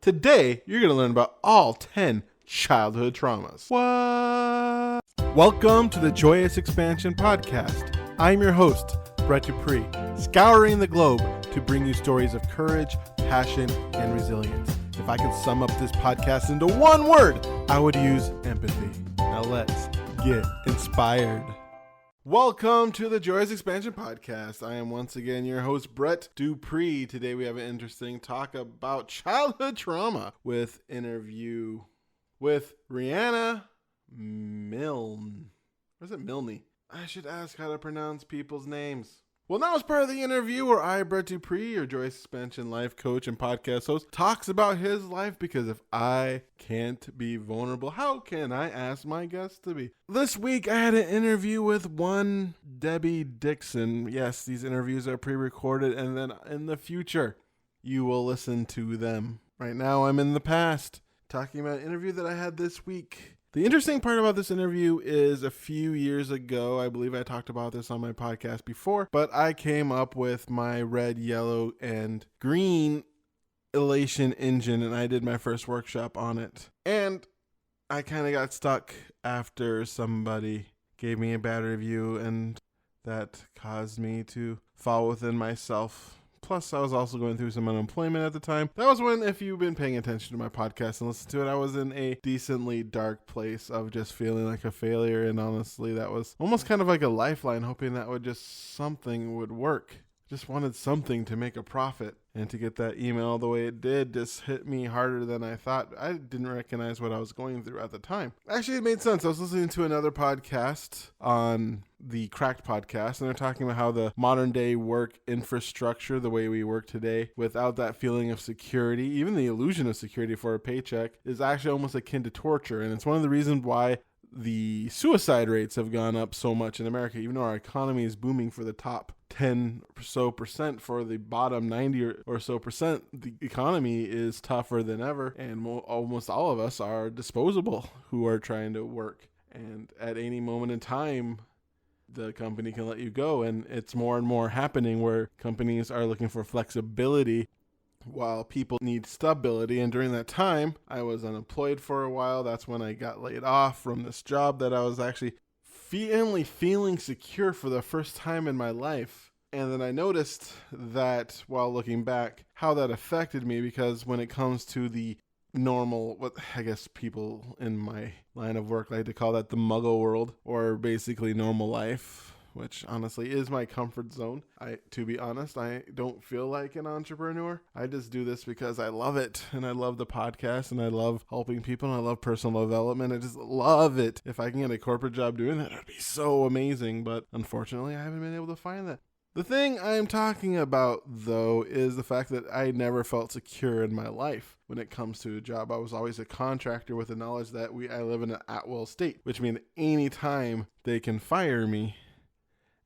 Today, you're going to learn about all 10 childhood traumas. What? Welcome to the Joyous Expansion Podcast. I'm your host, Brett Dupree, scouring the globe to bring you stories of courage, passion, and resilience. If I could sum up this podcast into one word, I would use empathy. Now let's get inspired. Welcome to the Joyous Expansion Podcast. I am once again your host, Brett Dupree. Today we have an interesting talk about childhood trauma with interview with Riana Milne. Or is it Milne? I should ask how to pronounce people's names. Well, now as part of the interview where I, Brett Dupree, your Joyous Expansion life coach and podcast host, talks about his life, because if I can't be vulnerable, how can I ask my guests to be? This week I had an interview with one Debbie Dixon. Yes, these interviews are pre-recorded, and then in the future you will listen to them. Right now I'm in the past talking about an interview that I had this week. The interesting part about this interview is a few years ago, I believe I talked about this on my podcast before, but I came up with my red, yellow, and green elation engine, and I did my first workshop on it. And I kind of got stuck after somebody gave me a bad review, and that caused me to fall within myself. Plus, I was also going through some unemployment at the time. That was when, if you've been paying attention to my podcast and listened to it, I was in a decently dark place of just feeling like a failure. And honestly, that was almost kind of like a lifeline, hoping that something would work. Just wanted something to make a profit. And to get that email the way it did just hit me harder than I thought. I didn't recognize what I was going through at the time. Actually, it made sense. I was listening to another podcast on the Cracked podcast, and they're talking about how the modern day work infrastructure, the way we work today, without that feeling of security, even the illusion of security for a paycheck, is actually almost akin to torture. And it's one of the reasons why the suicide rates have gone up so much in America, even though our economy is booming for the top 10 or so percent. For the bottom 90 or so percent, the economy is tougher than ever, and almost all of us are disposable who are trying to work. And at any moment in time, the company can let you go, and it's more and more happening where companies are looking for flexibility while people need stability. And during that time, I was unemployed for a while. That's when I got laid off from this job that I was actually finally feeling secure for the first time in my life. And then I noticed that while looking back, how that affected me, because when it comes to the normal, what I guess people in my line of work like to call that the muggle world, or basically normal life, which honestly is my comfort zone. To be honest, I don't feel like an entrepreneur. I just do this because I love it, and I love the podcast, and I love helping people, and I love personal development. I just love it. If I can get a corporate job doing that, it'd be so amazing, but unfortunately, I haven't been able to find that. The thing I'm talking about, though, is the fact that I never felt secure in my life when it comes to a job. I was always a contractor with the knowledge that I live in an at-will state, which means any time they can fire me.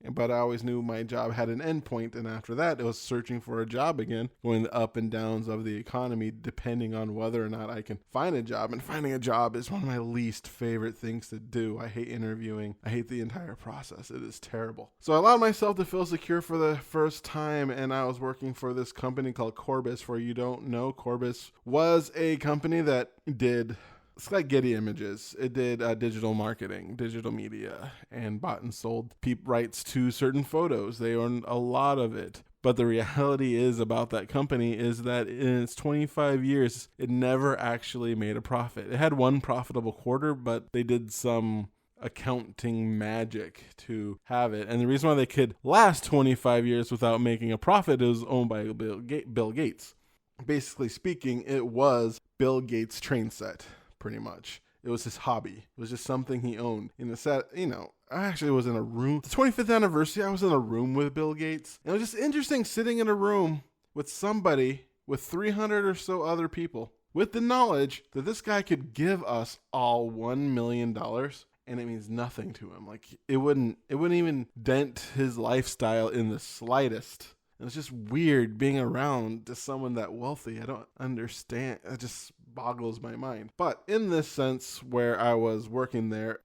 But I always knew my job had an end point, and after that, it was searching for a job again, going the up and downs of the economy, depending on whether or not I can find a job. And finding a job is one of my least favorite things to do. I hate interviewing. I hate the entire process. It is terrible. So I allowed myself to feel secure for the first time, and I was working for this company called Corbis. For you don't know, Corbis was a company that did... It's like Getty Images. It did digital marketing, digital media, and bought and sold rights to certain photos. They owned a lot of it. But the reality is about that company is that in its 25 years, it never actually made a profit. It had one profitable quarter, but they did some accounting magic to have it. And the reason why they could last 25 years without making a profit is owned by Bill Gates. Basically speaking, it was Bill Gates' train set. Pretty much. It was his hobby. It was just something he owned. In the set, I actually was in a room. The 25th anniversary, I was in a room with Bill Gates. And it was just interesting sitting in a room with somebody with 300 or so other people with the knowledge that this guy could give us all $1 million, and it means nothing to him. Like, it wouldn't even dent his lifestyle in the slightest. And it's just weird being around just someone that wealthy. I don't understand. It just boggles my mind. But in this sense, where I was working there,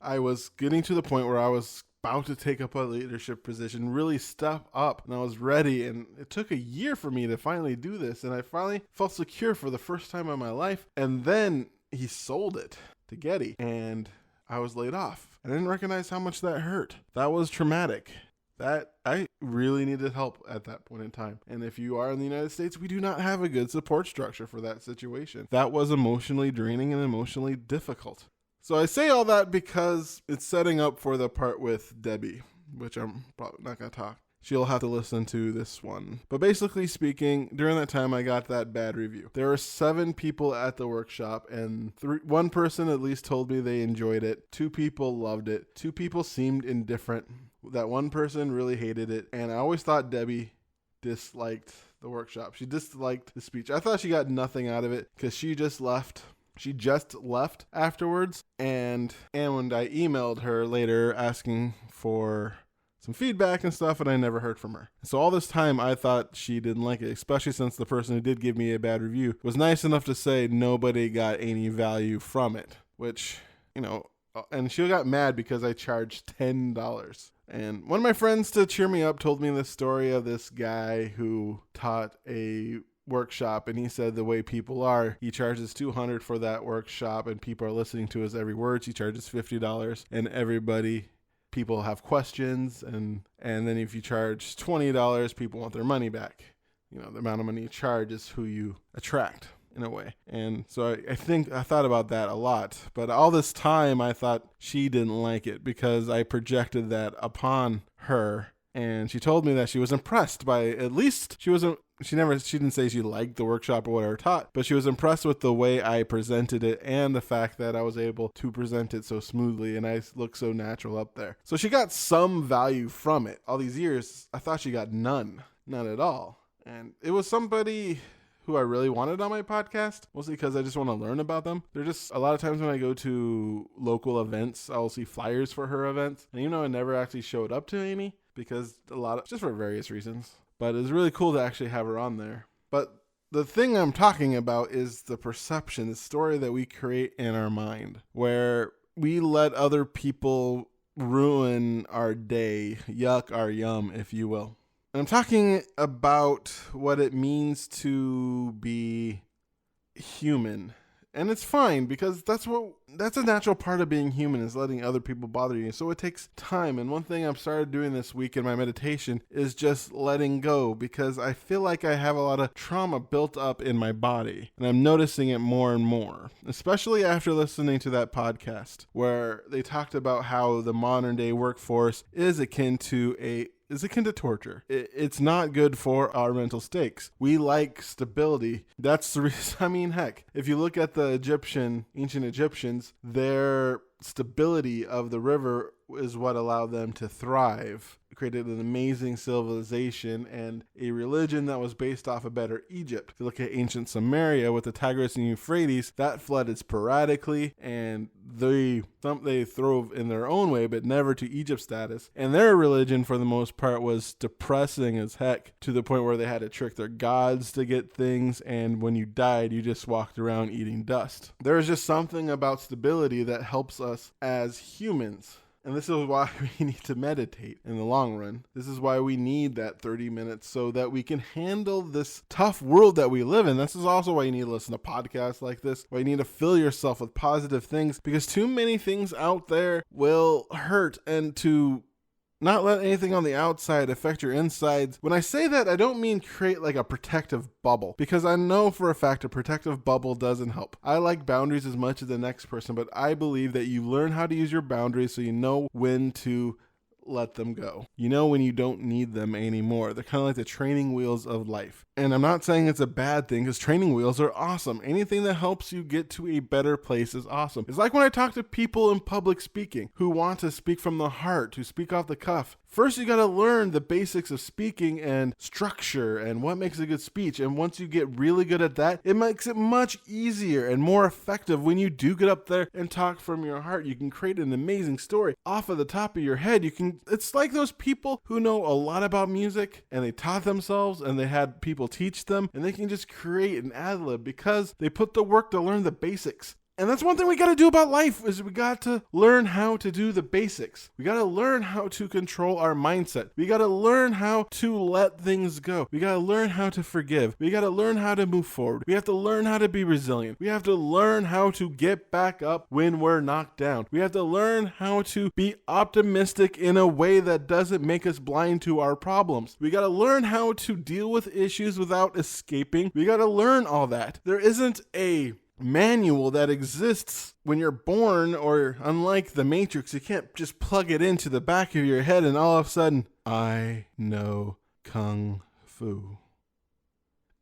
I was getting to the point where I was about to take up a leadership position, really step up, and I was ready. And it took a year for me to finally do this, and I finally felt secure for the first time in my life. And then he sold it to Getty, and I was laid off. I didn't recognize how much that hurt. That was traumatic. That I really needed help at that point in time. And if you are in the United States, we do not have a good support structure for that situation. That was emotionally draining and emotionally difficult. So I say all that because it's setting up for the part with Debbie, which I'm probably not going to talk. She'll have to listen to this one. But basically speaking, during that time, I got that bad review. There were 7 people at the workshop, and one person at least told me they enjoyed it. 2 people loved it. 2 people seemed indifferent. That one person really hated it. And I always thought Debbie disliked the workshop. She disliked the speech. I thought she got nothing out of it because she just left. She just left afterwards. And when I emailed her later asking for some feedback and stuff, and I never heard from her. So all this time I thought she didn't like it, especially since the person who did give me a bad review was nice enough to say nobody got any value from it, which, and she got mad because I charged $10. And one of my friends, to cheer me up, told me this story of this guy who taught a workshop, and he said the way people are, he charges $200 for that workshop, and people are listening to his every word. He charges $50, and people have questions, and then if you charge $20, people want their money back. The amount of money you charge is who you attract in a way. And so I think I thought about that a lot, but all this time I thought she didn't like it because I projected that upon her. And she told me that she was impressed by, at least she didn't say she liked the workshop or whatever taught, but she was impressed with the way I presented it and the fact that I was able to present it so smoothly and I look so natural up there. So she got some value from it. All these years, I thought she got none at all. And it was somebody who I really wanted on my podcast, mostly because I just want to learn about them. They're just, a lot of times when I go to local events, I'll see flyers for her events. And I never actually showed up to any because just for various reasons. But it's really cool to actually have her on there. But the thing I'm talking about is the perception, the story that we create in our mind, where we let other people ruin our day, yuck our yum, if you will. And I'm talking about what it means to be human. And it's fine because that's a natural part of being human, is letting other people bother you. So it takes time. And one thing I've started doing this week in my meditation is just letting go, because I feel like I have a lot of trauma built up in my body. And I'm noticing it more and more, especially after listening to that podcast where they talked about how the modern day workforce is akin to torture. It's not good for our mental stakes. We like stability. That's the reason. Heck, if you look at the ancient Egyptians, their stability of the river is what allowed them to thrive. It created an amazing civilization and a religion that was based off a better Egypt. If you look at ancient Samaria with the Tigris and Euphrates, that flooded sporadically, and they throve in their own way, but never to Egypt status. And their religion, for the most part, was depressing as heck, to the point where they had to trick their gods to get things, and when you died, you just walked around eating dust. There's just something about stability that helps us as humans. And this is why we need to meditate in the long run. This is why we need that 30 minutes so that we can handle this tough world that we live in. This is also why you need to listen to podcasts like this, why you need to fill yourself with positive things, because too many things out there will hurt, and to not let anything on the outside affect your insides. When I say that, I don't mean create like a protective bubble, because I know for a fact a protective bubble doesn't help. I like boundaries as much as the next person, but I believe that you learn how to use your boundaries so you know when to let them go. You know when you don't need them anymore. They're kind of like the training wheels of life. And I'm not saying it's a bad thing, because training wheels are awesome. Anything that helps you get to a better place is awesome. It's like when I talk to people in public speaking who want to speak from the heart, who speak off the cuff. First, you got to learn the basics of speaking and structure and what makes a good speech. And once you get really good at that, it makes it much easier and more effective when you do get up there and talk from your heart. You can create an amazing story off of the top of your head. It's like those people who know a lot about music and they taught themselves and they had people teach them, and they can just create an ad-lib because they put the work to learn the basics. And that's one thing we got to do about life is we got to learn how to do the basics. We got to learn how to control our mindset. We got to learn how to let things go. We got to learn how to forgive. We got to learn how to move forward. We have to learn how to be resilient. We have to learn how to get back up when we're knocked down. We have to learn how to be optimistic in a way that doesn't make us blind to our problems. We got to learn how to deal with issues without escaping. We got to learn all that. There isn't a manual that exists when you're born, or unlike the Matrix, you can't just plug it into the back of your head and all of a sudden, I know Kung Fu.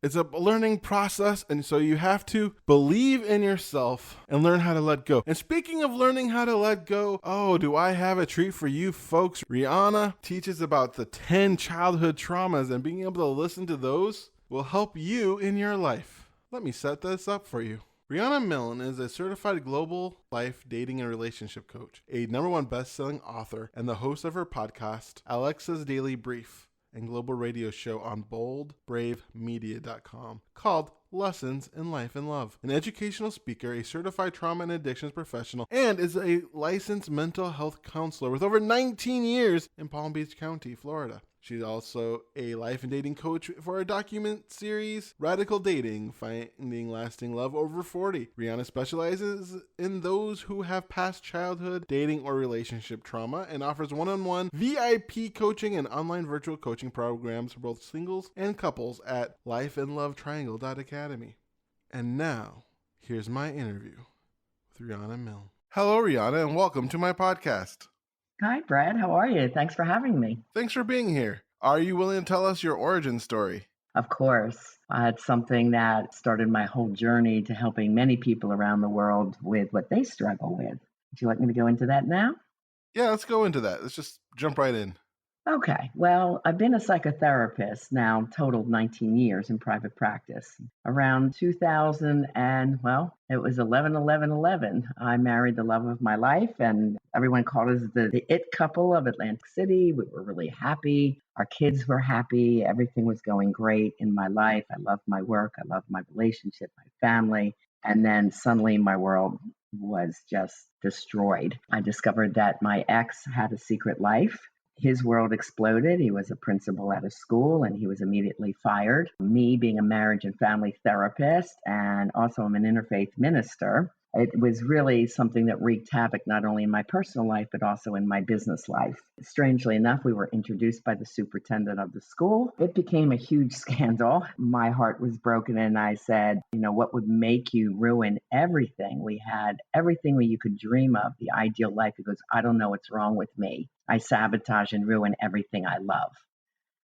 It's a learning process, and so you have to believe in yourself and learn how to let go. And speaking of learning how to let go, do I have a treat for you folks. Rihanna teaches about the 10 childhood traumas, and being able to listen to those will help you in your life. Let me set this up for you. Riana Milne is a certified global life, dating, and relationship coach, a #1 best-selling author, and the host of her podcast, Alexa's Daily Brief, and global radio show on boldbravemedia.com called Lessons in Life and Love. An educational speaker, a certified trauma and addictions professional, and is a licensed mental health counselor with over 19 years in Palm Beach County, Florida. She's also a life and dating coach for a docu-series, Radical Dating, Finding Lasting Love Over 40. Rihanna specializes in those who have past childhood, dating, or relationship trauma and offers one-on-one VIP coaching and online virtual coaching programs for both singles and couples at lifeandlovetriangle.academy. And now, here's my interview with Riana Milne. Hello, Rihanna, and welcome to my podcast. Hi, Brad. How are you? Thanks for having me. Thanks for being here. Are you willing to tell us your origin story? Of course. It's something that started my whole journey to helping many people around the world with what they struggle with. Would you like me to go into that now? Yeah, let's go into that. Let's just jump right in. Okay. Well, I've been a psychotherapist now, total 19 years in private practice. Around 2000 and, it was 11/11/11. I married the love of my life, and everyone called us the it couple of Atlantic City. We were really happy. Our kids were happy. Everything was going great in my life. I loved my work. I loved my relationship, my family. And then suddenly my world was just destroyed. I discovered that my ex had a secret life. His world exploded. He was a principal at a school and he was immediately fired. Me being a marriage and family therapist, and also I'm an interfaith minister, it was really something that wreaked havoc not only in my personal life, but also in my business life. Strangely enough, we were introduced by the superintendent of the school. It became a huge scandal. My heart was broken and I said, what would make you ruin everything? We had everything that you could dream of, the ideal life. He goes, I don't know what's wrong with me. I sabotage and ruin everything I love.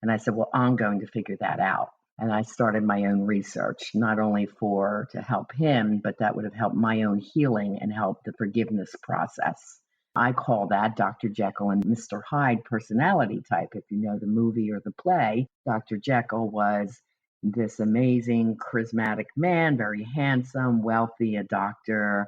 And I said, well, I'm going to figure that out. And I started my own research, not only to help him, but that would have helped my own healing and help the forgiveness process. I call that Dr. Jekyll and Mr. Hyde personality type. If you know the movie or the play, Dr. Jekyll was this amazing, charismatic man, very handsome, wealthy, a doctor.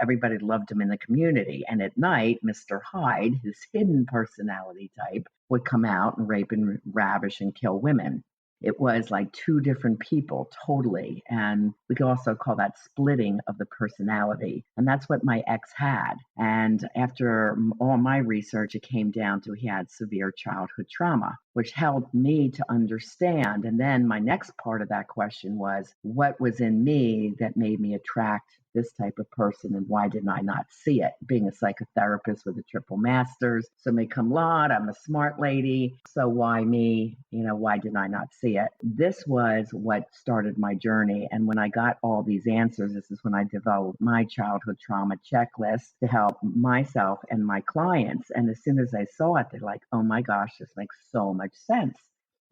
Everybody loved him in the community. And at night, Mr. Hyde, his hidden personality type, would come out and rape and ravish and kill women. It was like two different people, totally. And we could also call that splitting of the personality. And that's what my ex had. And after all my research, it came down to he had severe childhood trauma, which helped me to understand. And then my next part of that question was, what was in me that made me attract this type of person, and why did I not see it? Being a psychotherapist with a triple master's, summa cum laude, I'm a smart lady, so why me? Why did I not see it? This was what started my journey, and when I got all these answers, this is when I developed my childhood trauma checklist to help myself and my clients. And as soon as I saw it, they're like, oh my gosh, this makes so much sense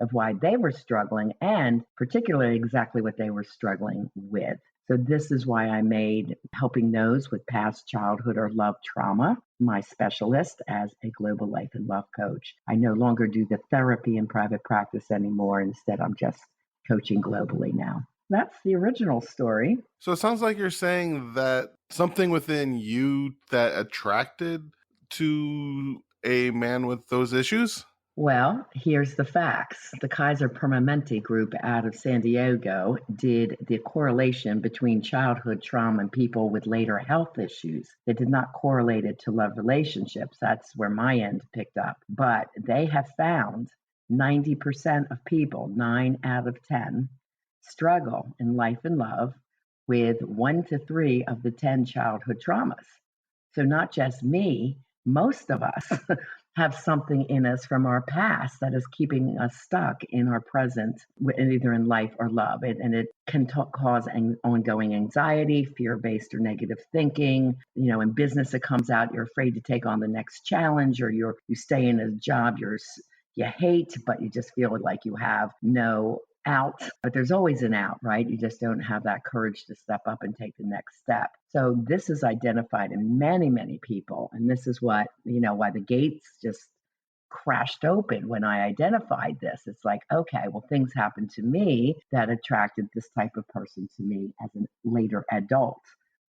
of why they were struggling, and particularly exactly what they were struggling with. So this is why I made helping those with past childhood or love trauma my specialist as a global life and love coach. I no longer do the therapy in private practice anymore. Instead, I'm just coaching globally now. That's the original story. So it sounds like you're saying that something within you that attracted to a man with those issues? Well, here's the facts. The Kaiser Permanente group out of San Diego did the correlation between childhood trauma and people with later health issues. They did not correlate it to love relationships. That's where my end picked up. But they have found 90% of people, 9 out of 10, struggle in life and love with 1 to 3 of the 10 childhood traumas. So, not just me, most of us have something in us from our past that is keeping us stuck in our present, either in life or love. And it can cause ongoing anxiety, fear based or negative thinking. In business, it comes out, you're afraid to take on the next challenge, or you stay in a job you hate, but you just feel like you have no out, but there's always an out, right? You just don't have that courage to step up and take the next step. So this is identified in many, many people. And this is why the gates just crashed open when I identified this. It's like, okay, well, things happened to me that attracted this type of person to me as a later adult,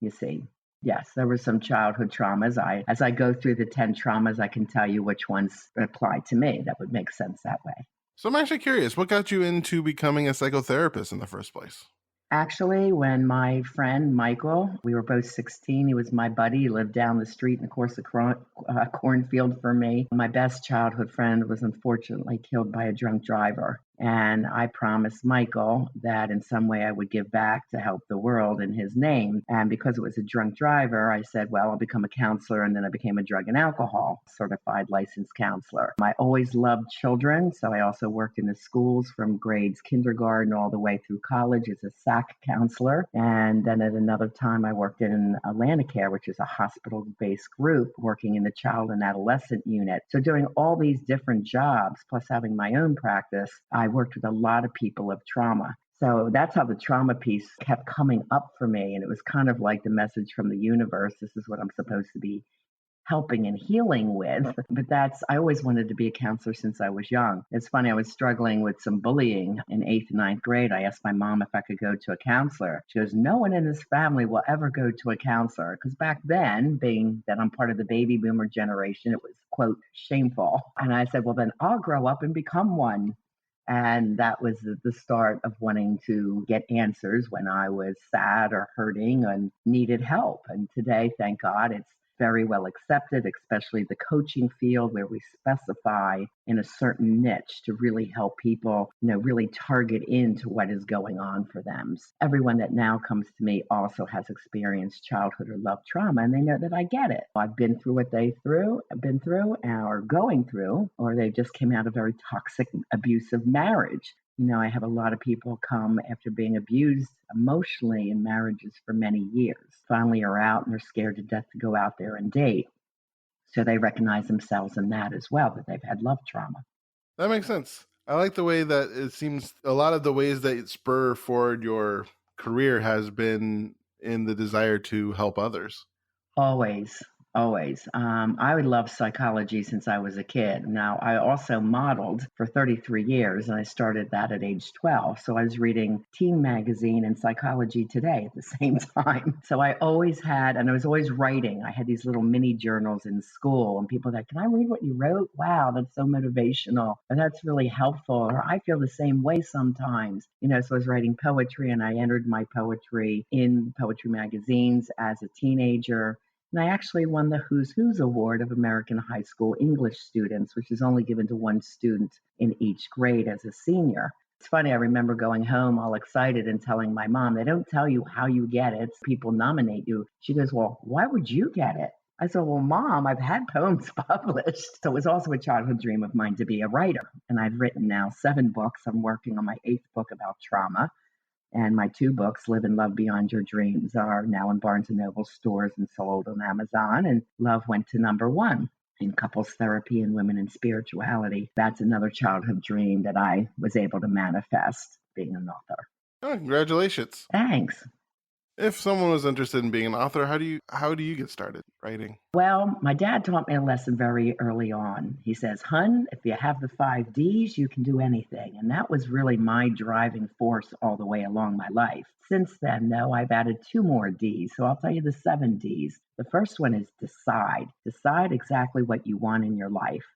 you see. Yes, there were some childhood traumas. As I go through the 10 traumas, I can tell you which ones apply to me. That would make sense that way. So I'm actually curious, what got you into becoming a psychotherapist in the first place? Actually, when my friend Michael, we were both 16, he was my buddy. He lived down the street in the course of cornfield for me. My best childhood friend was unfortunately killed by a drunk driver. And I promised Michael that in some way I would give back to help the world in his name. And because it was a drunk driver, I said, well, I'll become a counselor. And then I became a drug and alcohol certified licensed counselor. I always loved children. So I also worked in the schools from grades kindergarten all the way through college as a SAC counselor. And then at another time, I worked in Atlanticare, which is a hospital-based group working in the child and adolescent unit. So doing all these different jobs, plus having my own practice, I worked with a lot of people of trauma. So that's how the trauma piece kept coming up for me. And it was kind of like the message from the universe. This is what I'm supposed to be helping and healing with. But I always wanted to be a counselor since I was young. It's funny, I was struggling with some bullying in 8th and 9th grade. I asked my mom if I could go to a counselor. She goes, no one in this family will ever go to a counselor. Because back then, being that I'm part of the baby boomer generation, it was, quote, shameful. And I said, well, then I'll grow up and become one. And that was the start of wanting to get answers when I was sad or hurting and needed help. And today, thank God, it's very well accepted, especially the coaching field where we specify in a certain niche to really help people, really target into what is going on for them. Everyone that now comes to me also has experienced childhood or love trauma, and they know that I get it. I've been through what they've been through, or going through, or they just came out of a very toxic, abusive marriage. I have a lot of people come after being abused emotionally in marriages for many years. Finally are out and they're scared to death to go out there and date. So they recognize themselves in that as well, that they've had love trauma. That makes sense. I like the way that it seems a lot of the ways that it spur forward your career has been in the desire to help others. Always, always. I would love psychology since I was a kid. Now, I also modeled for 33 years, and I started that at age 12. So I was reading Teen Magazine and Psychology Today at the same time. So I always had, and I was always writing. I had these little mini journals in school, and people were like, can I read what you wrote? Wow, that's so motivational. And that's really helpful. Or I feel the same way sometimes. So I was writing poetry, and I entered my poetry in poetry magazines as a teenager. And I actually won the Who's Who's Award of American high school English students, which is only given to one student in each grade as a senior. It's funny, I remember going home all excited and telling my mom, they don't tell you how you get it. People nominate you. She goes, well, why would you get it? I said, well, Mom, I've had poems published. So it was also a childhood dream of mine to be a writer. And I've written now 7 books. I'm working on my 8th book about trauma. And my 2 books, Live and Love Beyond Your Dreams, are now in Barnes & Noble stores and sold on Amazon. And Love went to #1 in couples therapy and women in spirituality. That's another childhood dream that I was able to manifest being an author. Oh, congratulations. Thanks. If someone was interested in being an author, how do you get started writing? Well, my dad taught me a lesson very early on. He says, hun, if you have the 5 Ds, you can do anything. And that was really my driving force all the way along my life. Since then, though, I've added 2 more Ds. So I'll tell you the 7 Ds. The first one is decide. Decide exactly what you want in your life.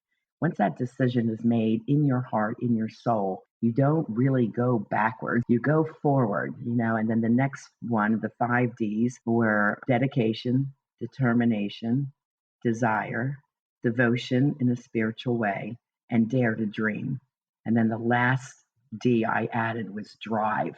Once that decision is made in your heart, in your soul, you don't really go backwards. You go forward, and then the next one, the 5 Ds, were dedication, determination, desire, devotion in a spiritual way, and dare to dream. And then the last D I added was drive,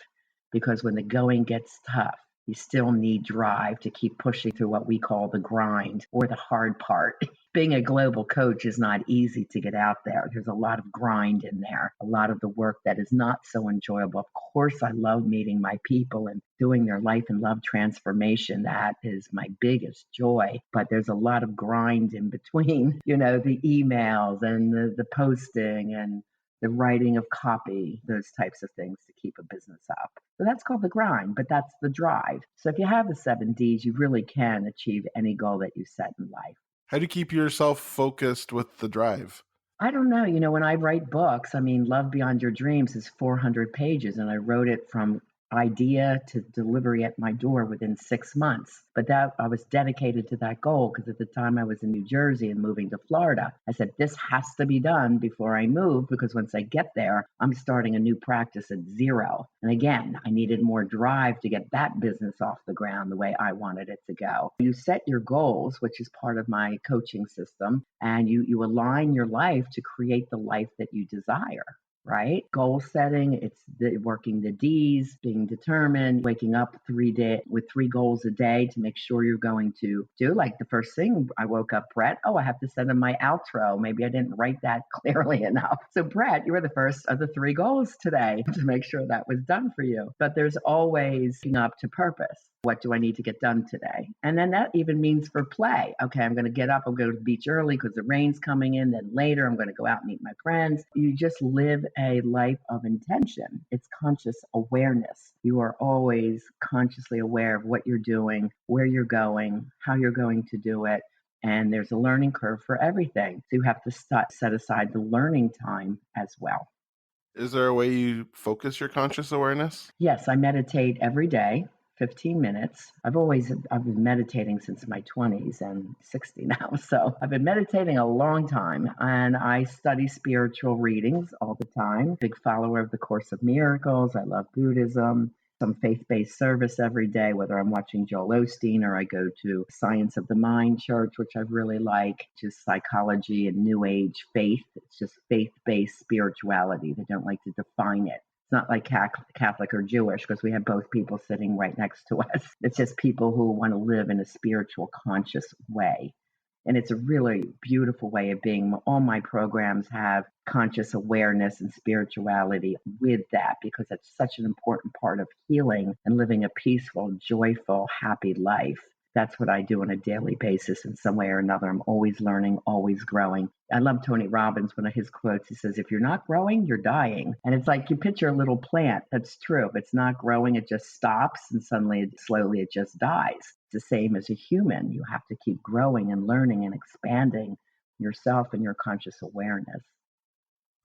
because when the going gets tough, you still need drive to keep pushing through what we call the grind or the hard part. Being a global coach is not easy to get out there. There's a lot of grind in there, a lot of the work that is not so enjoyable. Of course, I love meeting my people and doing their life and love transformation. That is my biggest joy. But there's a lot of grind in between, the emails and the posting and the writing of copy, those types of things to keep a business up. So that's called the grind, but that's the drive. So if you have the 7 Ds, you really can achieve any goal that you set in life. How do you keep yourself focused with the drive? I don't know. When I write books, Love Beyond Your Dreams is 400 pages, and I wrote it from idea to delivery at my door within 6 months. But that I was dedicated to that goal because at the time I was in New Jersey and moving to Florida. I said, this has to be done before I move, because once I get there, I'm starting a new practice at zero. And again, I needed more drive to get that business off the ground the way I wanted it to go. You set your goals, which is part of my coaching system, and you align your life to create the life that you desire. Right? Goal setting, it's working the Ds, being determined, waking up with 3 goals a day to make sure you're going to do. Like the first thing, I woke up, Brett, I have to send in my outro. Maybe I didn't write that clearly enough. So Brett, you were the first of the 3 goals today to make sure that was done for you. But there's always up to purpose. What do I need to get done today? And then that even means for play. Okay, I'm going to get up, I'm going to the beach early because the rain's coming in. Then later, I'm going to go out and meet my friends. You just live a life of intention. It's conscious awareness. You are always consciously aware of what you're doing, where you're going, how you're going to do it. And there's a learning curve for everything. So you have to set aside the learning time as well. Is there a way you focus your conscious awareness? Yes, I meditate every day. 15 minutes. I've been meditating since my 20s and 60 now. So I've been meditating a long time, and I study spiritual readings all the time. Big follower of the Course of Miracles. I love Buddhism. Some faith-based service every day, whether I'm watching Joel Osteen or I go to Science of the Mind Church, which I really like, just psychology and New Age faith. It's just faith-based spirituality. They don't like to define it. Not like Catholic or Jewish, because we have both people sitting right next to us. It's just people who want to live in a spiritual, conscious way. And it's a really beautiful way of being. All my programs have conscious awareness and spirituality with that, because it's such an important part of healing and living a peaceful, joyful, happy life. That's what I do on a daily basis in some way or another. I'm always learning, always growing. I love Tony Robbins. One of his quotes, he says, if you're not growing, you're dying. And it's like you picture a little plant. That's true. If it's not growing, it just stops, and slowly it just dies. It's the same as a human. You have to keep growing and learning and expanding yourself and your conscious awareness.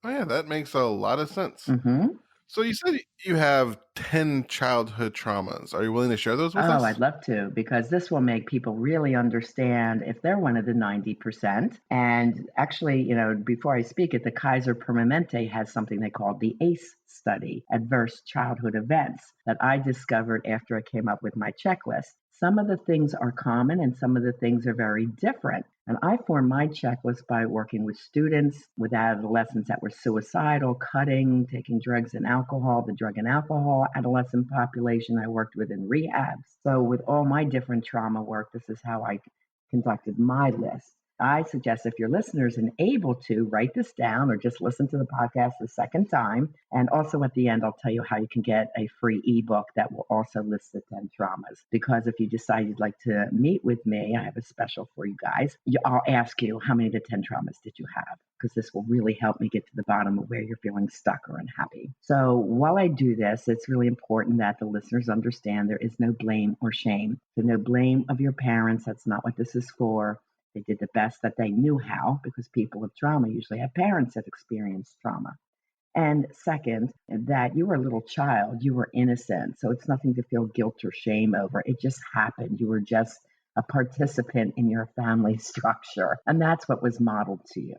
Oh yeah, that makes a lot of sense. Mm-hmm. So you said you have 10 childhood traumas. Are you willing to share those with us? Oh, I'd love to, because this will make people really understand if they're one of the 90%. And actually, before I speak it, the Kaiser Permanente has something they call the ACE study, Adverse Childhood Events, that I discovered after I came up with my checklist. Some of the things are common and some of the things are very different. And I formed my checklist by working with students, with adolescents that were suicidal, cutting, taking drugs and alcohol, the drug and alcohol adolescent population I worked with in rehabs. So with all my different trauma work, this is how I conducted my list. I suggest if your listeners are able to write this down or just listen to the podcast a second time. And also at the end, I'll tell you how you can get a free ebook that will also list the 10 traumas. Because if you decide you'd like to meet with me, I have a special for you guys. I'll ask you, how many of the 10 traumas did you have? Because this will really help me get to the bottom of where you're feeling stuck or unhappy. So while I do this, it's really important that the listeners understand there is no blame or shame. So no blame of your parents. That's not what this is for. They did the best that they knew how, because people with trauma usually have parents that experienced trauma. And second, that you were a little child, you were innocent. So it's nothing to feel guilt or shame over. It just happened. You were just a participant in your family structure. And that's what was modeled to you.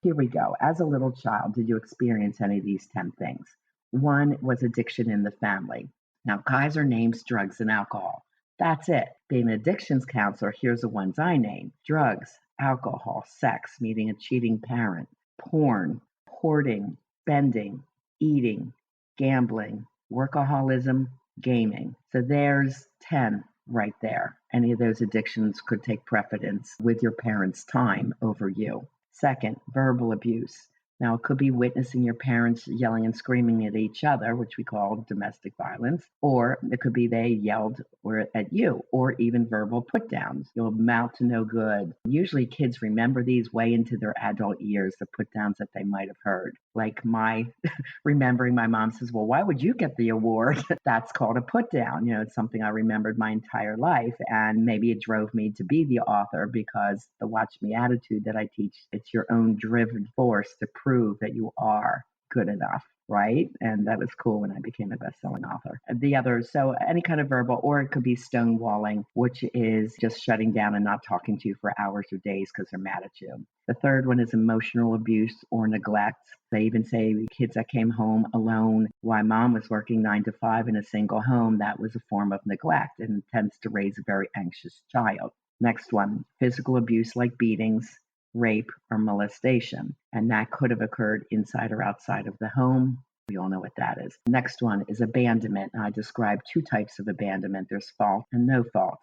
here we go. As a little child, did you experience any of these 10 things? One was addiction in the family. Now, Kaiser names drugs and alcohol. That's it. Being an addictions counselor, here's the ones I name: drugs, alcohol, sex, meeting a cheating parent, porn, hoarding, spending, eating, gambling, workaholism, gaming. So there's 10 right there. Any of those addictions could take precedence with your parents' time over you. Second, verbal abuse. Now, it could be witnessing your parents yelling and screaming at each other, which we call domestic violence, or it could be they yelled at you, or even verbal put downs. You'll amount to no good. Usually, kids remember these way into their adult years, the put downs that they might have heard. Like my remembering my mom says, well, why would you get the award? That's called a put down. It's something I remembered my entire life. And maybe it drove me to be the author because the watch me attitude that I teach, it's your own driven force to prove that you are good enough, right? And that was cool when I became a best-selling author. The other, so any kind of verbal, or it could be stonewalling, which is just shutting down and not talking to you for hours or days because they're mad at you. The third one is emotional abuse or neglect. They even say kids that came home alone while mom was working 9 to 5 in a single home, that was a form of neglect and tends to raise a very anxious child. Next one, physical abuse like beatings, rape, or molestation. And that could have occurred inside or outside of the home. We all know what that is. Next one is abandonment. And I describe two types of abandonment. There's fault and no fault.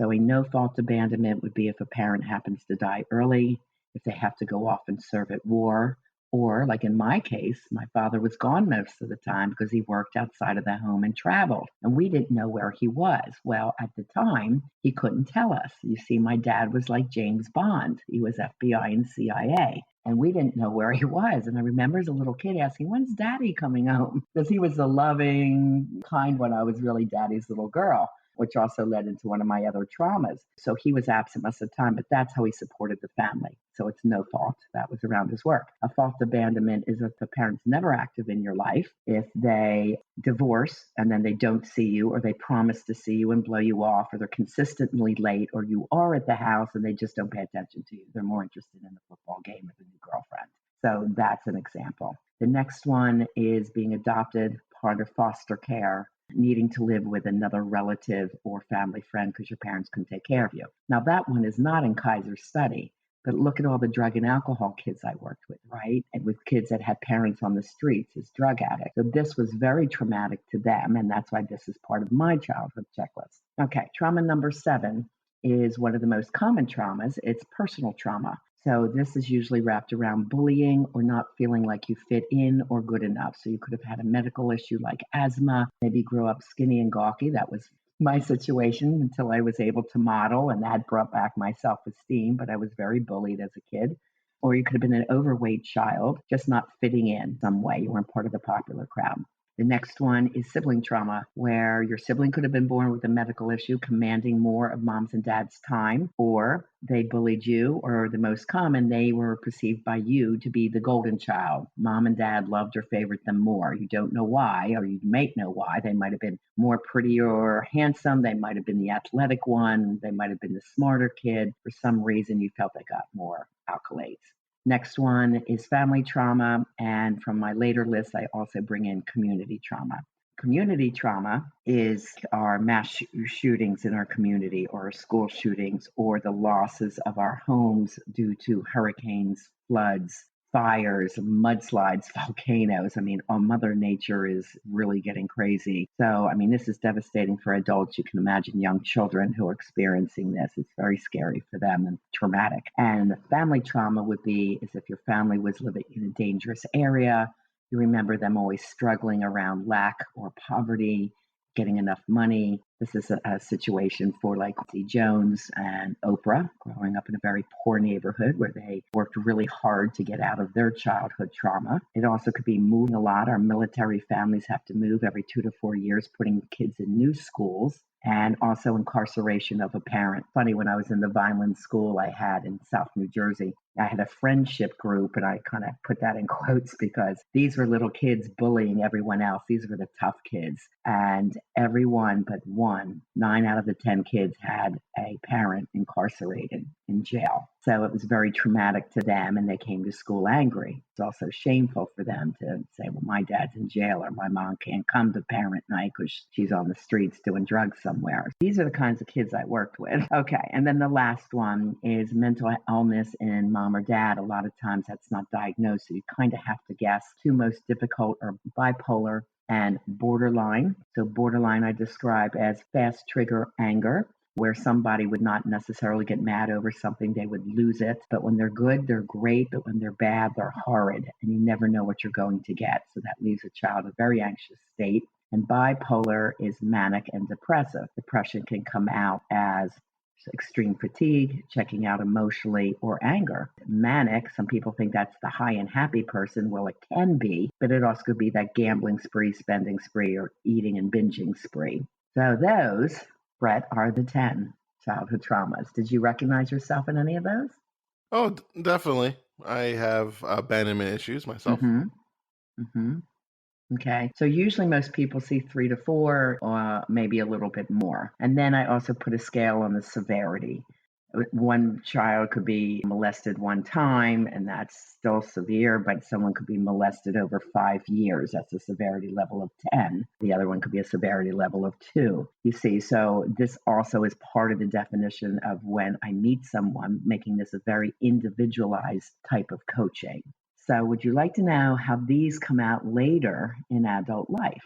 So a no fault abandonment would be if a parent happens to die early, if they have to go off and serve at war, or like in my case, my father was gone most of the time because he worked outside of the home and traveled, and we didn't know where he was. Well, at the time, he couldn't tell us. You see, my dad was like James Bond. He was FBI and CIA, and we didn't know where he was. And I remember as a little kid asking, when's daddy coming home? Because he was the loving, kind one. I was really daddy's little girl, which also led into one of my other traumas. So he was absent most of the time, but that's how he supported the family. So it's no fault. That was around his work. A fault abandonment is if the parent's never active in your life, if they divorce and then they don't see you, or they promise to see you and blow you off, or they're consistently late, or you are at the house and they just don't pay attention to you. They're more interested in the football game with a new girlfriend. So that's an example. The next one is being adopted, part of foster care, needing to live with another relative or family friend because your parents couldn't take care of you. Now, that one is not in Kaiser's study, but look at all the drug and alcohol kids I worked with, right? And with kids that had parents on the streets as drug addicts. So this was very traumatic to them, and that's why this is part of my childhood checklist. Okay, trauma number 7 is one of the most common traumas. It's personal trauma. So this is usually wrapped around bullying or not feeling like you fit in or good enough. So you could have had a medical issue like asthma, maybe grew up skinny and gawky. That was my situation until I was able to model, and that brought back my self-esteem, but I was very bullied as a kid. Or you could have been an overweight child, just not fitting in some way. You weren't part of the popular crowd. The next one is sibling trauma, where your sibling could have been born with a medical issue commanding more of mom's and dad's time, or they bullied you, or the most common, they were perceived by you to be the golden child. Mom and dad loved or favored them more. You don't know why, or you may know why. They might have been more pretty or handsome. They might have been the athletic one. They might have been the smarter kid. For some reason, you felt they got more accolades. Next one is family trauma. And from my later list, I also bring in community trauma. Community trauma is our mass shootings in our community, or school shootings, or the losses of our homes due to hurricanes, floods, fires, mudslides, volcanoes. I mean, Mother Nature is really getting crazy. So, I mean, this is devastating for adults. You can imagine young children who are experiencing this. It's very scary for them and traumatic. And family trauma would be as if your family was living in a dangerous area. You remember them always struggling around lack or poverty, getting enough money. This is a situation for like Jones and Oprah, growing up in a very poor neighborhood where they worked really hard to get out of their childhood trauma. It also could be moving a lot. Our military families have to move every 2 to 4 years, putting kids in new schools, and also incarceration of a parent. Funny, when I was in the Vineland school I had in South New Jersey, I had a friendship group, and I kind of put that in quotes because these were little kids bullying everyone else. These were the tough kids. And everyone but one, 9 out of the 10 kids had a parent incarcerated in jail. So it was very traumatic to them, and they came to school angry. It's also shameful for them to say, well, my dad's in jail, or my mom can't come to parent night because she's on the streets doing drugs somewhere. These are the kinds of kids I worked with. Okay, and then the last one is mental illness in mom or dad. A lot of times that's not diagnosed, so you kind of have to guess. Two most difficult are bipolar and borderline. So borderline I describe as fast trigger anger, where somebody would not necessarily get mad over something, they would lose it. But when they're good, they're great. But when they're bad, they're horrid. And you never know what you're going to get. So that leaves a child in a very anxious state. And bipolar is manic and depressive. Depression can come out as extreme fatigue, checking out emotionally, or anger. Manic, some people think that's the high and happy person. Well, it can be, but it also could be that gambling spree, spending spree, or eating and binging spree. So those, Brett, are the 10 childhood traumas. Did you recognize yourself in any of those? Oh, definitely. I have abandonment issues myself. Okay. So usually most people see 3 to 4, or maybe a little bit more. And then I also put a scale on the severity. One child could be molested one time, and that's still severe, but someone could be molested over 5 years. That's a severity level of 10. The other one could be a severity level of 2. You see, so this also is part of the definition of when I meet someone, making this a very individualized type of coaching. So would you like to know how these come out later in adult life?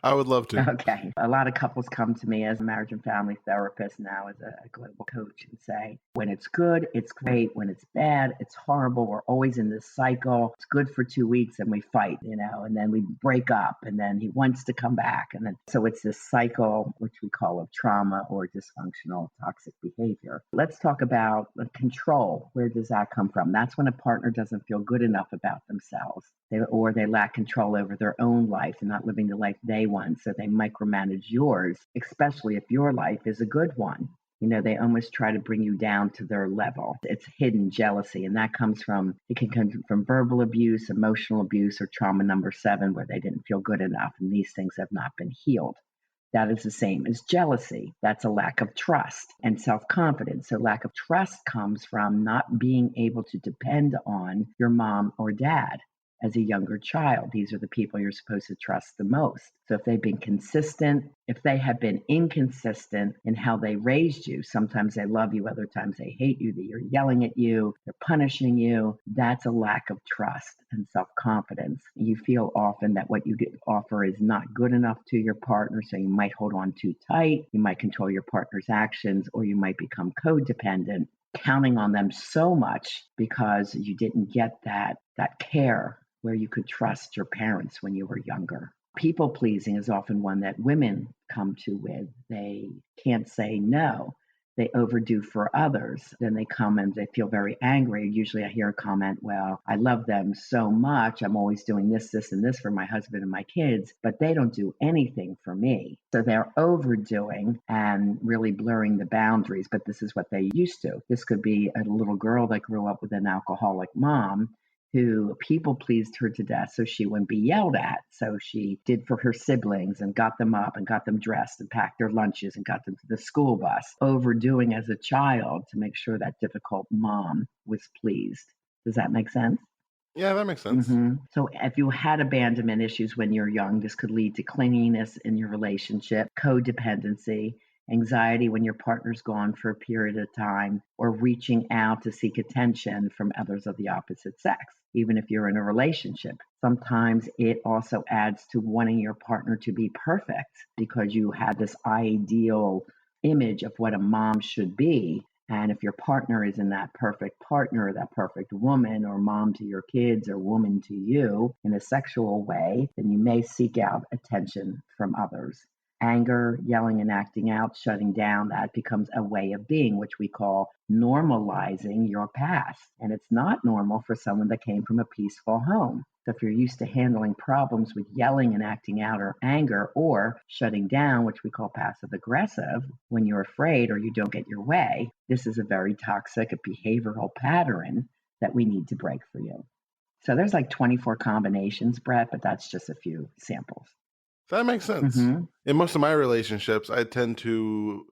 I would love to. Okay. A lot of couples come to me as a marriage and family therapist now, as a global coach, and say, when it's good, it's great. When it's bad, it's horrible. We're always in this cycle. It's good for 2 weeks and we fight, and then we break up, and then he wants to come back. And then, so it's this cycle, which we call of trauma or dysfunctional toxic behavior. Let's talk about control. Where does that come from? That's when a partner doesn't feel good enough about themselves, or they lack control over their own life and not living the life they want. So they micromanage yours, especially if your life is a good one. They almost try to bring you down to their level. It's hidden jealousy. And that it can come from verbal abuse, emotional abuse, or trauma number 7, where they didn't feel good enough. And these things have not been healed. That is the same as jealousy. That's a lack of trust and self-confidence. So lack of trust comes from not being able to depend on your mom or dad. As a younger child, these are the people you're supposed to trust the most. So if they've been consistent, if they have been inconsistent in how they raised you, sometimes they love you, other times they hate you, that you're yelling at you, they're punishing you, that's a lack of trust and self-confidence. You feel often that what you offer is not good enough to your partner, so you might hold on too tight, you might control your partner's actions, or you might become codependent, counting on them so much because you didn't get that care where you could trust your parents when you were younger. People pleasing is often one that women come to with. They can't say no. They overdo for others. Then they come and they feel very angry. Usually I hear a comment, well, I love them so much. I'm always doing this, this, and this for my husband and my kids, but they don't do anything for me. So they're overdoing and really blurring the boundaries, but this is what they used to. This could be a little girl that grew up with an alcoholic mom who people pleased her to death so she wouldn't be yelled at. So she did for her siblings and got them up and got them dressed and packed their lunches and got them to the school bus, overdoing as a child to make sure that difficult mom was pleased. Does that make sense? Yeah, that makes sense. So if you had abandonment issues when you're young, this could lead to clinginess in your relationship, codependency, anxiety when your partner's gone for a period of time, or reaching out to seek attention from others of the opposite sex, even if you're in a relationship. Sometimes it also adds to wanting your partner to be perfect because you had this ideal image of what a mom should be. And if your partner isn't that perfect partner, that perfect woman, or mom to your kids, or woman to you in a sexual way, then you may seek out attention from others. Anger, yelling and acting out, shutting down, that becomes a way of being, which we call normalizing your past. And it's not normal for someone that came from a peaceful home. So if you're used to handling problems with yelling and acting out or anger or shutting down, which we call passive aggressive, when you're afraid or you don't get your way, this is a very toxic behavioral pattern that we need to break for you. So there's like 24 combinations, Brett, but that's just a few samples. That makes sense. In most of my relationships, I tend to,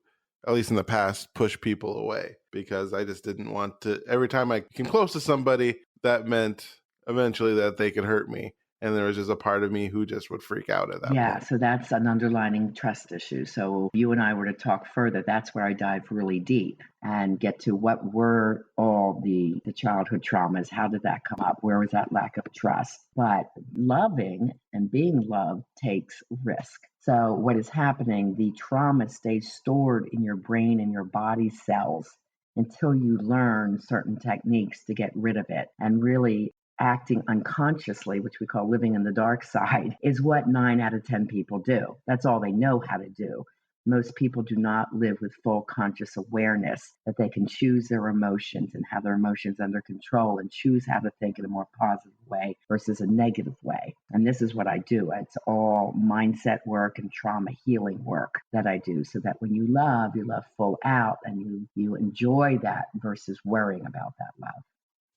at least in the past, push people away because I just didn't want to. Every time I came close to somebody, that meant eventually that they could hurt me. And there was just a part of me who just would freak out at that point. So that's an underlying trust issue. So you and I were to talk further, that's where I dive really deep and get to what were all the childhood traumas. How did that come up? Where was that lack of trust? But loving and being loved takes risk. So what is happening, the trauma stays stored in your brain and your body cells until you learn certain techniques to get rid of it. And really acting unconsciously, which we call living in the dark side, is what 9 out of 10 people do. That's all they know how to do. Most people do not live with full conscious awareness that they can choose their emotions and have their emotions under control and choose how to think in a more positive way versus a negative way. And this is what I do. It's all mindset work and trauma healing work that I do so that when you love full out and you enjoy that versus worrying about that love.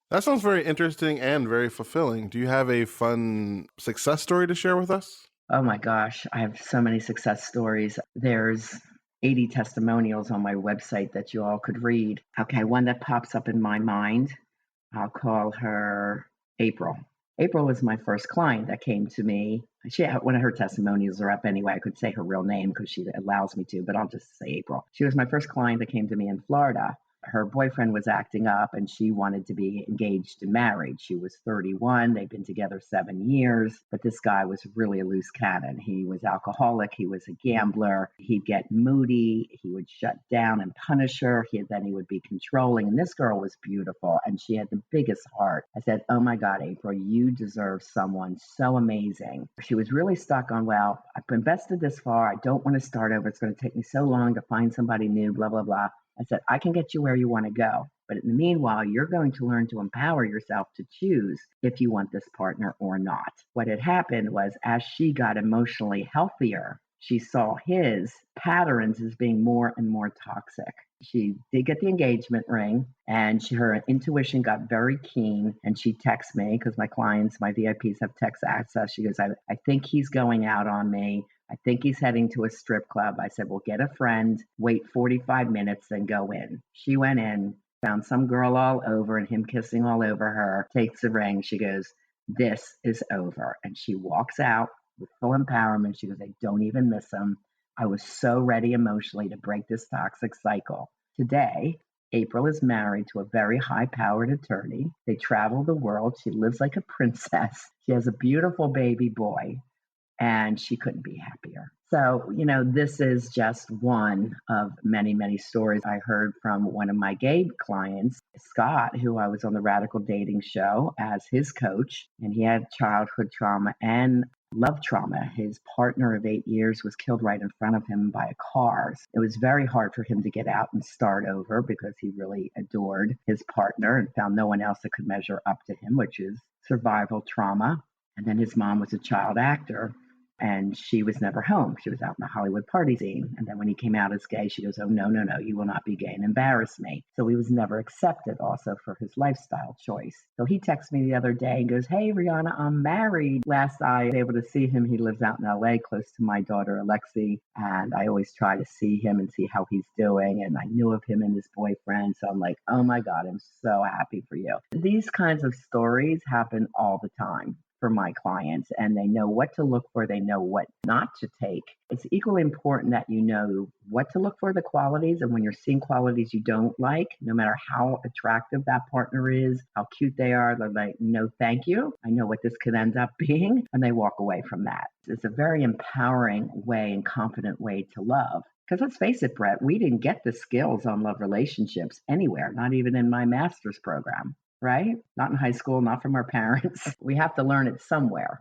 That sounds very interesting and very fulfilling. Do you have a fun success story to share with us? Oh my gosh, I have so many success stories. There's 80 testimonials on my website that you all could read. Okay, one that pops up in my mind, I'll call her April. April was my first client that came to me. One of her testimonials are up anyway. I could say her real name because she allows me to, but I'll just say April. She was my first client that came to me in Florida. Her boyfriend was acting up and she wanted to be engaged and married. She was 31. They'd been together 7 years, but this guy was really a loose cannon. He was alcoholic. He was a gambler. He'd get moody. He would shut down and punish her. Then he would be controlling. And this girl was beautiful and she had the biggest heart. I said, oh my God, April, you deserve someone so amazing. She was really stuck on, well, I've invested this far. I don't want to start over. It's going to take me so long to find somebody new, blah, blah, blah. I said, I can get you where you want to go. But in the meanwhile, you're going to learn to empower yourself to choose if you want this partner or not. What had happened was as she got emotionally healthier, she saw his patterns as being more and more toxic. She did get the engagement ring and her intuition got very keen and she texts me because my clients, my VIPs have text access. She goes, I think he's going out on me. I think he's heading to a strip club. I said, well, get a friend, wait 45 minutes, then go in. She went in, found some girl all over and him kissing all over her, takes the ring. She goes, this is over. And she walks out with full empowerment. She goes, I don't even miss him. I was so ready emotionally to break this toxic cycle. Today, April is married to a very high-powered attorney. They travel the world. She lives like a princess. She has a beautiful baby boy. And she couldn't be happier. So, this is just one of many, many stories I heard from one of my gay clients, Scott, who I was on the Radical Dating Show as his coach. And he had childhood trauma and love trauma. His partner of 8 years was killed right in front of him by a car. It was very hard for him to get out and start over because he really adored his partner and found no one else that could measure up to him, which is survival trauma. And then his mom was a child actor. And she was never home. She was out in the Hollywood party scene. And then when he came out as gay, she goes, oh, no, you will not be gay and embarrass me. So he was never accepted also for his lifestyle choice. So he texted me the other day and goes, hey, Rihanna, I'm married. Last I was able to see him, he lives out in LA close to my daughter, Alexi. And I always try to see him and see how he's doing. And I knew of him and his boyfriend. So I'm like, oh my God, I'm so happy for you. These kinds of stories happen all the time for my clients, and they know what to look for. They know what not to take. It's equally important that you know what to look for, the qualities, and when you're seeing qualities you don't like, no matter how attractive that partner is, how cute they are, they're like, no, thank you. I know what this could end up being, and they walk away from that. It's a very empowering way and confident way to love. Because let's face it, Brett, we didn't get the skills on love relationships anywhere, not even in my master's program. Right? Not in high school, not from our parents. We have to learn it somewhere.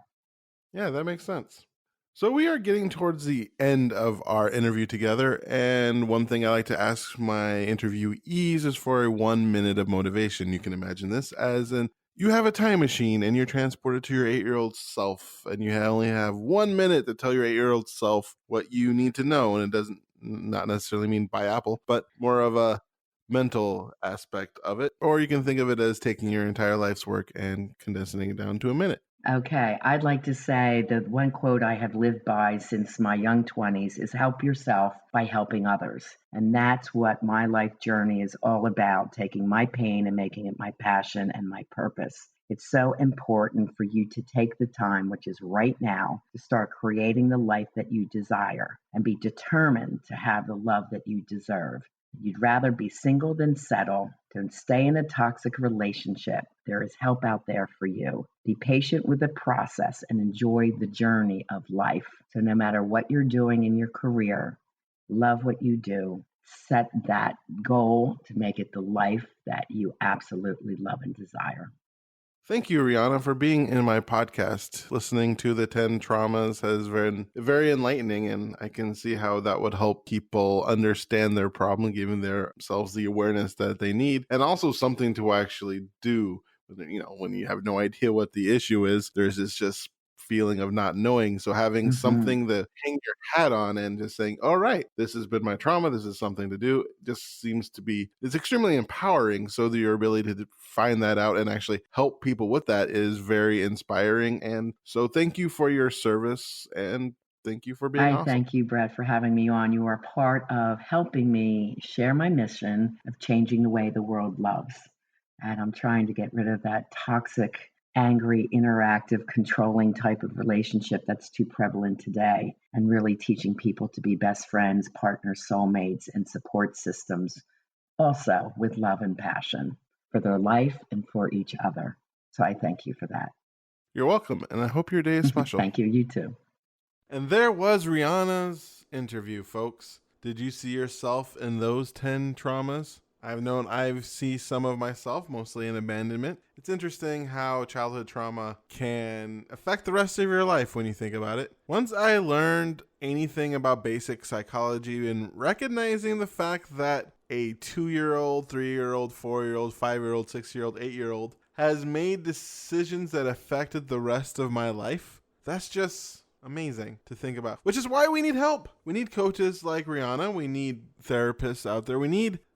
Yeah, that makes sense. So we are getting towards the end of our interview together, and one thing I like to ask my interviewees is for a 1 minute of motivation. You can imagine this as you have a time machine and you're transported to your 8-year-old self, and you only have 1 minute to tell your 8-year-old self what you need to know. And it doesn't not necessarily mean buy Apple, but more of a mental aspect of it. Or you can think of it as taking your entire life's work and condensing it down to a minute. Okay, I'd like to say that one quote I have lived by since my young 20s is help yourself by helping others. And that's what my life journey is all about, taking my pain and making it my passion and my purpose. It's so important for you to take the time, which is right now, to start creating the life that you desire and be determined to have the love that you deserve. You'd rather be single than settle, than stay in a toxic relationship. There is help out there for you. Be patient with the process and enjoy the journey of life. So no matter what you're doing in your career, love what you do. Set that goal to make it the life that you absolutely love and desire. Thank you, Rihanna, for being in my podcast. Listening to the 10 traumas has been very enlightening, and I can see how that would help people understand their problem, giving themselves the awareness that they need, and also something to actually do. When you have no idea what the issue is, there's this just feeling of not knowing. So having something to hang your hat on and just saying, all right, this has been my trauma, this is something to do, just seems to be, it's extremely empowering. So that your ability to find that out and actually help people with that is very inspiring. And so thank you for your service, and thank you for being I awesome. thank you, Brett, for having me on. You are part of helping me share my mission of changing the way the world loves. And I'm trying to get rid of that toxic, angry, interactive, controlling type of relationship that's too prevalent today, and really teaching people to be best friends, partners, soulmates, and support systems, also with love and passion for their life and for each other. So I thank you for that. You're welcome, and I hope your day is special. Thank you. You too. And there was Rihanna's interview, folks. Did you see yourself in those 10 traumas? I see some of myself, mostly in abandonment. It's interesting how childhood trauma can affect the rest of your life when you think about it. Once I learned anything about basic psychology and recognizing the fact that a 2-year-old, 3-year-old, 4-year-old, 5-year-old, 6-year-old, 8-year-old has made decisions that affected the rest of my life, that's just amazing to think about. Which is why we need help. We need coaches like Rihanna. We need therapists out there.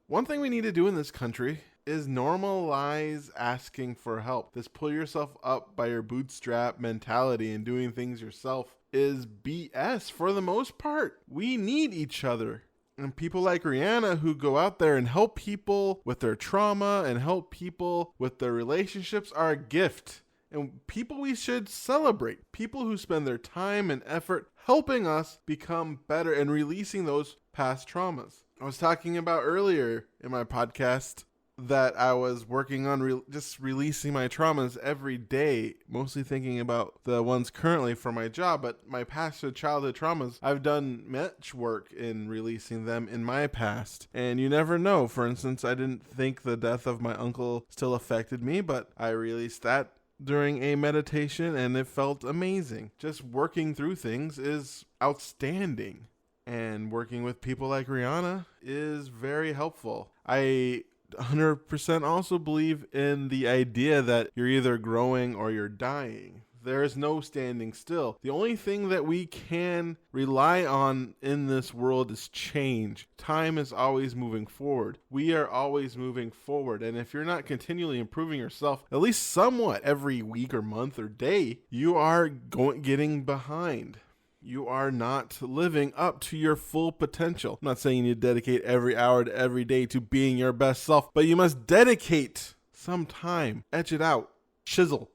One thing we need to do in this country is normalize asking for help. This pull yourself up by your bootstrap mentality and doing things yourself is BS for the most part. We need each other. And people like Rihanna who go out there and help people with their trauma and help people with their relationships are a gift. And people we should celebrate. People who spend their time and effort helping us become better and releasing those past traumas. I was talking about earlier in my podcast that I was working on just releasing my traumas every day, mostly thinking about the ones currently for my job, but my past childhood traumas, I've done much work in releasing them in my past. And you never know. For instance, I didn't think the death of my uncle still affected me, but I released that during a meditation and it felt amazing. Just working through things is outstanding. And working with people like Rihanna is very helpful. I 100% also believe in the idea that you're either growing or you're dying. There is no standing still. The only thing that we can rely on in this world is change. Time is always moving forward. We are always moving forward. And if you're not continually improving yourself, at least somewhat every week or month or day, you are getting behind. You are not living up to your full potential. I'm not saying you need to dedicate every hour to every day to being your best self, but you must dedicate some time. Etch it out. Chisel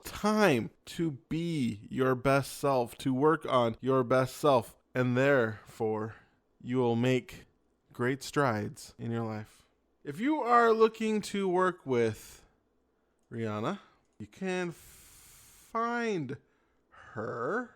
time to be your best self, to work on your best self, and therefore you will make great strides in your life. If you are looking to work with Rihanna, you can find her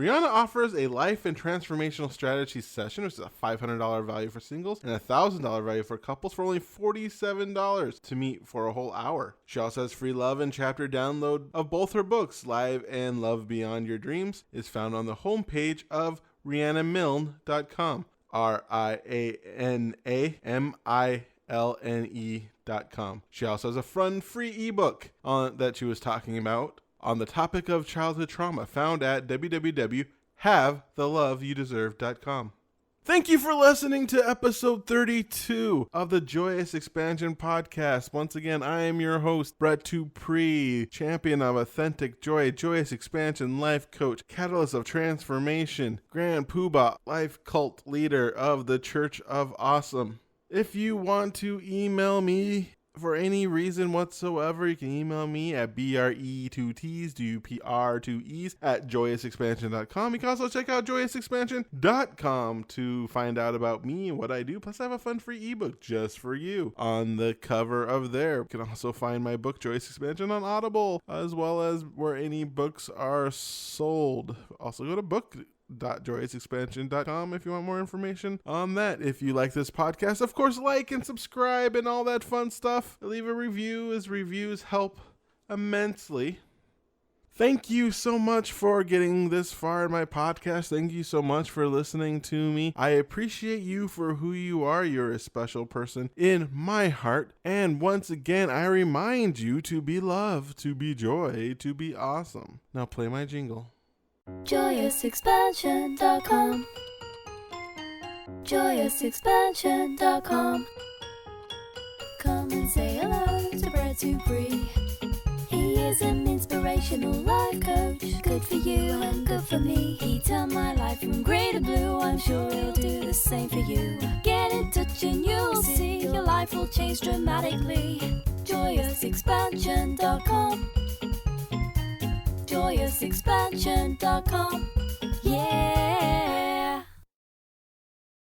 Rihanna offers a life and transformational strategy session, which is a $500 value for singles and a $1,000 value for couples for only $47 to meet for a whole hour. She also has free love and chapter download of both her books. Live and Love Beyond Your Dreams is found on the homepage of RianaMilne.com. RianaMilne.com. She also has a fun free ebook that she was talking about on the topic of childhood trauma, found at www.havetheloveyoudeserve.com. Thank you for listening to episode 32 of the Joyous Expansion Podcast. Once again, I am your host, Brett Dupree, champion of authentic joy, joyous expansion, life coach, catalyst of transformation, grand poobah, life cult leader of the Church of Awesome. If you want to email me for any reason whatsoever, you can email me at BRE2Ts2PR2Es at joyousexpansion.com. You can also check out joyousexpansion.com to find out about me and what I do. Plus, I have a fun free ebook just for you on the cover of there. You can also find my book, Joyous Expansion, on Audible, as well as where any books are sold. Also, go to book.joyousexpansion.com if you want more information on that. If you like this podcast, of course, like and subscribe and all that fun stuff. Leave a review, as reviews help immensely. Thank you so much for getting this far in my podcast. Thank you so much for listening to me. I appreciate you for who you are. You're a special person in my heart. And once again, I remind you to be love, to be joy, to be awesome. Now play my jingle. JoyousExpansion.com. JoyousExpansion.com. Come and say hello to Brett Dupree. He is an inspirational life coach. Good for you and good for me. He turned my life from grey to blue. I'm sure he'll do the same for you. Get in touch and you'll see your life will change dramatically. JoyousExpansion.com. JoyousExpansion.com. Yeah.